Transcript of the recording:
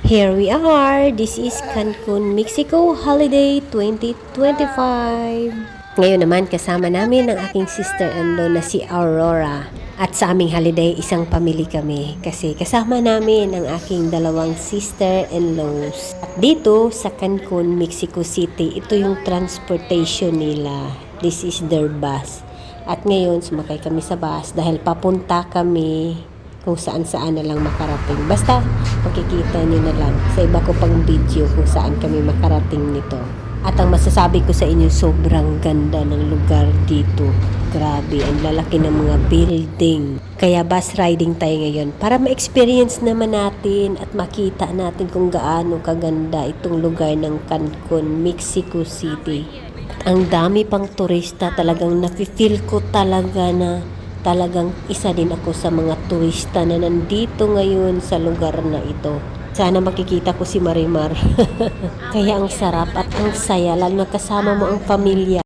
Here we are. This is Cancun, Mexico Holiday 2025. Ngayon naman kasama namin ang aking sister-in-law na si Aurora. At sa aming holiday, isang pamilya kami kasi kasama namin ang aking dalawang sister-in-laws. At dito sa Cancun, Mexico City, ito yung transportation nila. This is their bus. At ngayon, sumakay kami sa bus dahil papunta kami kung saan-saan na lang makarating. Basta, makikita niyo na lang sa iba ko pang video kung saan kami makarating nito. At ang masasabi ko sa inyo, sobrang ganda ng lugar dito. Grabe, ang lalaki ng mga building. Kaya bus riding tayo ngayon para ma-experience naman natin at makita natin kung gaano kaganda itong lugar ng Cancun, Mexico City. At ang dami pang turista, talagang nafe-feel ko talaga na talagang isa din ako sa mga turista na nandito ngayon sa lugar na ito. Sana makikita ko si Marimar. Kaya ang sarap at ang saya, lalo na kasama mo ang pamilya.